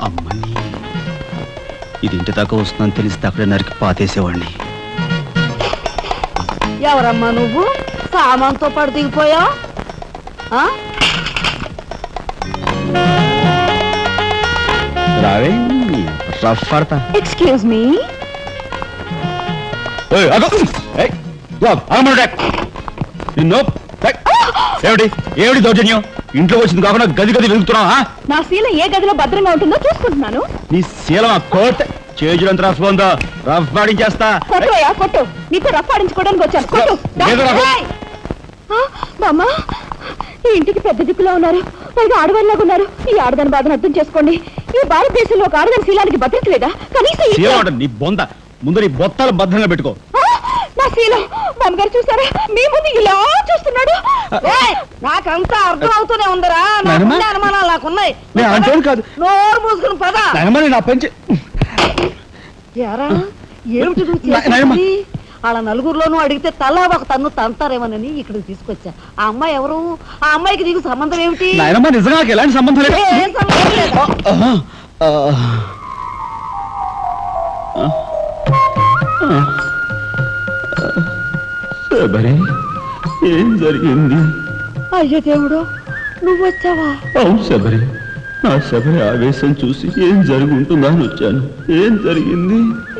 అమ్మని ఇది ఇంటి దాకా వస్తుందని తెలిస్తే అక్కడే నరికి పాతేసేవాడిని. ఎవరమ్మా నువ్వు? సామాన్తో పాటు దిగిపోయా? రావే రఫ్ పడతా. Excuse me. ఏమిటి ఏమిటి దౌర్జన్యం? ఇంట్లో వచ్చింది కాకుండా గది గది వెతుకుతున్నావా? నా శీల ఏ గదిలో భద్రంగా ఉంటుందో చూసుకుంటున్నాను. నీ శీలం ఆ కోట్ చేజులంత రఫ్ ఉందో రఫ్ పాడించేస్తా. కొట్టుయా కొట్టు, నీతో రఫ్ ఆడించుకోవడానికి వచ్చాను. కొట్టు. బామ్మ, ఈ ఇంటికి పెద్ద దిక్కులో ఉన్నారు, పైగా ఆడవాళ్ళలాగా ఉన్నారు. ఈ ఆడదాని బాధను అర్థం చేసుకోండి. ఈ భారతదేశంలో ఒక ఆడదాని శీలానికి భద్రత లేదా? కనీసం నీ బొంద ముందు నీ బొత్తాలు భద్రంగా పెట్టుకో. నా శీలం బామ్మగారు చూసారా? మీ ముందు ఇలా చూస్తున్నాడు. నాకంతా అర్థం అవుతూనే ఉందరా. అనుమానాలు నాకున్నాయి. నోరు మూసుకుని పద. నా పంచి ఏమిటి వాళ్ళ నలుగురులోనూ అడిగితే తలా ఒక తన్ను తంతారేమోనని ఇక్కడికి తీసుకొచ్చా. ఆ అమ్మాయి ఎవరు? ఆ అమ్మాయికి నీకు సంబంధం ఏమిటి? నిజంగా ఎలాంటి సంబంధం లేదు. ఏం సంబంధం లేదు. ఏం జరిగింది? అయ్యో దేవుడు, నువ్వు వచ్చావా? అవును శబరి, నా శబరి ఆవేశం చూసి ఏం జరుగుతుందా అని వచ్చాను. ఏం జరిగింది?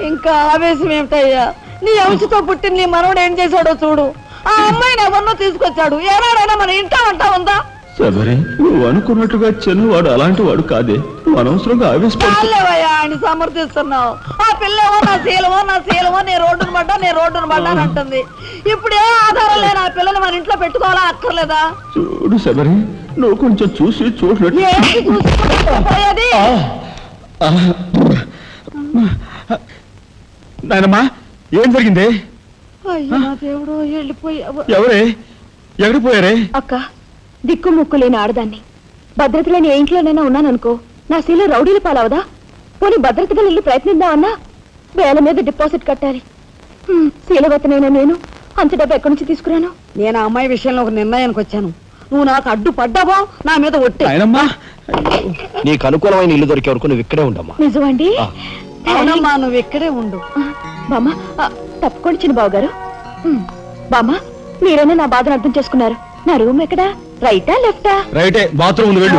ఇంకా ఆవేశం ఏమిటయ్యా? నీ అంశతో పుట్టిన నీ మనవడు ఏం చేశాడో చూడు. ఆ అమ్మాయిని ఎవరినో తీసుకొచ్చాడు. ఏనాడైనా మన ఇంటా అంటా ఉందా? శబరి, నువ్వు అనుకున్నట్టుగా చిన్నవాడు అలాంటి వాడు కాదే. నువ్వు అనవసరంగా ఆవేశపడలేవయ్యా అని సమర్థిస్తున్నావు. ఆ పిల్లేమో నా శీలమో నీ రోడ్డును పడ్డా అని అంటుంది. ఇప్పుడే ఆధారం లేని ఆ పిల్లని మన ఇంట్లో పెట్టుకోవాలా అక్కర్లేదా? చూడు శబరి, నువ్వు కొంచెం చూసి చూడలేదు. నాయనమ్మా, ఏం జరిగింది? అయ్యో దేవుడు, వెళ్ళిపోయావు. ఎవరే ఎక్కడికి పోయారే? అక్క, దిక్కు ముక్కు లేని ఆడదాన్ని. భద్రత లేని ఏ ఇంట్లోనైనా ఉన్నాననుకో, నా శీల రౌడీలు పాలవదా? పోనీ భద్రతగా ఇల్లు ప్రయత్నిద్దామన్నా వేల మీద డిపాజిట్ కట్టాలి. శీలవతనైనా నేను అంత డబ్బు ఎక్కడి నుంచి తీసుకురాను? నేను ఆ అమ్మాయి విషయంలో ఒక నిర్ణయానికి వచ్చాను. నువ్వు నాకు అడ్డు పడ్డావో నా మీద ఒట్టి. నీకు అనుకూలమైన ఇల్లు దొరికే వరకు నువ్వు ఇక్కడే ఉండమ్మా. నిజమండి? అవునమ్మా, నువ్వు ఇక్కడే ఉండు. బామ్మ, తప్పుకోండి చిన్న బాబు గారు. బామ్మ, మీరైనా నా బాధను అర్థం చేసుకున్నారు. నా రూమ్ ఎక్కడా? రైటా లెఫ్టా? రైటే, బాత్రూమ్ ఉంది, వెళ్ళు.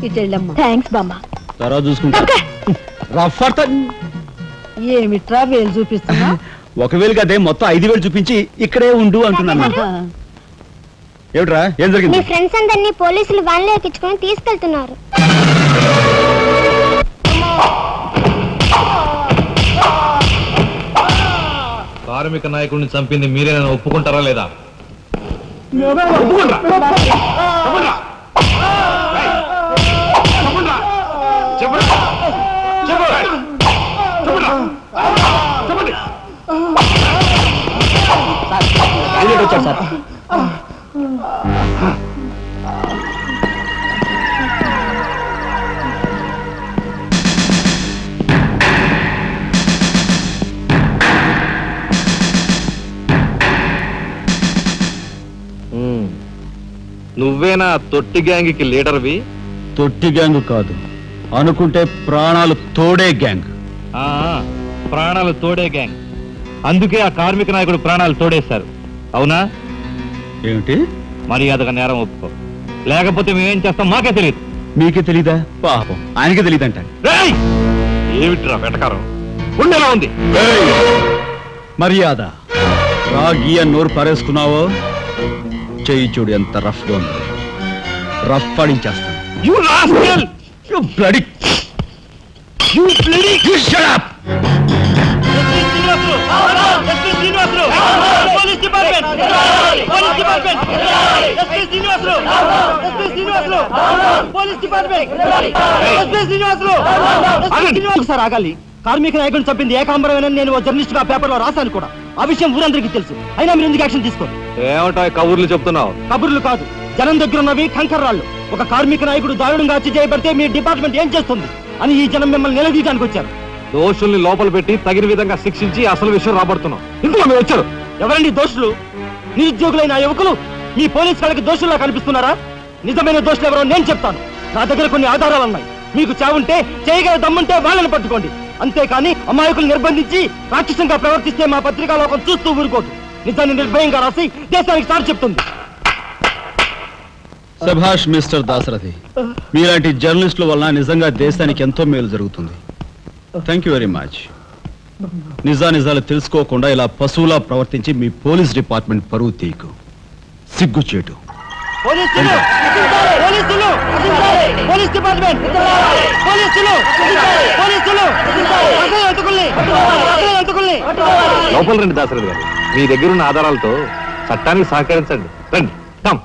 ఇటు వెళ్ళమ్మా. థ్యాంక్స్ బామ్మ. తర్వాత చూసుకుంటా. ఏమిట్రా వేలు చూపిస్తున్నా? ఒకవేళ కదే మొత్తం 5,000 చూపించి ఇక్కడే ఉండు అంటున్నాను. ఏమిట్రా, ఏం జరిగింది? మీ ఫ్రెండ్స్ అందరినీ పోలీసులు వ్యాన్లో ఎక్కించుకొని తీసుకెళ్తున్నారు. కార్మిక నాయకుడిని చంపింది మీరేనా ఒప్పుకుంటారా లేదా? నువ్వేనా తొట్టి గ్యాంగ్కి లీడర్వి? తొట్టి గ్యాంగ్ కాదు, అనుకుంటే ప్రాణాలు తోడే గ్యాంగ్. ప్రాణాలు తోడే గ్యాంగ్. అందుకే ఆ కార్మిక నాయకుడు ప్రాణాలు తోడేశారు, అవునా? ఏమిటి? మర్యాదగా నేరం ఒప్పుకో, లేకపోతే మేమేం చేస్తాం మాకే తెలియదు. మీకే తెలీదా? పాపం ఆయనకే తెలియదంట. ఏమిట్రా వెటకారం? ఉండేలా ఉంది. మర్యాద రాగి నోరు పారేసుకున్నావో చెయ్యి చూడు ఎంత రఫ్ గా ఉంది. రఫ్ పాడించేస్తాను. సార్ ఆగాలి. కార్మిక నాయకుడిని చంపింది ఏకాంబరమేనని నేను జర్నలిస్ట్ గా పేపర్ లో రాశాను కూడా. ఆ విషయం ఊరందరికీ తెలుసు. అయినా మీరు ఎందుకు యాక్షన్ తీసుకోండి? ఏమంటా కబుర్లు చెప్తున్నావు? కబుర్లు కాదు, జనం దగ్గర ఉన్నవి కంకర్రాళ్ళు. ఒక కార్మిక నాయకుడు దారుణంగా హత్య చేయబడితే మీ డిపార్ట్మెంట్ ఏం చేస్తుంది అని ఈ జనం మిమ్మల్ని నిలదీయడానికి వచ్చారు. దోషుల్ని లోపల పెట్టి తగిన విధంగా శిక్షించి అసలు విషయం రాబడుతున్నాం. ఇందులో మీరు వచ్చారు. ఎవరండి దోషులు? నిరుద్యోగులైన యువకులు మీ పోలీసు వాళ్ళకి దోషుల్లా కనిపిస్తున్నారా? నిజమైన దోషులు ఎవరో నేను చెప్తాను. నా దగ్గర కొన్ని ఆధారాలు ఉన్నాయి. మీకు చావుంటే చేయగల దమ్ముంటే వాళ్ళని పట్టుకోండి, అంతేకాని అమాయకులు నిర్బంధించి రాక్షసంగా ప్రవర్తిస్తే మా పత్రికా లోకం చూస్తూ ఊరుకోదు. నిజాన్ని నిర్భయంగా రాసి దేశానికి సార్ చెప్తుంది. సభాష్ మిస్టర్ దాశరథి, మీలాంటి జర్నలిస్టుల వలన నిజంగా దేశానికి ఎంతో మేలు జరుగుతుంది. Thank you very much. నిజాలు తెలుసుకోకుండా ఇలా పశువులా ప్రవర్తించి మీ పోలీస్ డిపార్ట్మెంట్ పరువు తీయకు. సిగ్గుచేటు. పోలీసులు పోలీసులు పోలీస్ డిపార్ట్మెంట్ పోలీసులు పోలీసులు లోపల రండి దాశరథి గారు, మీ దగ్గరున్న ఆధారాలతో చట్టానికి సహకరించండి. రండి. కమ్.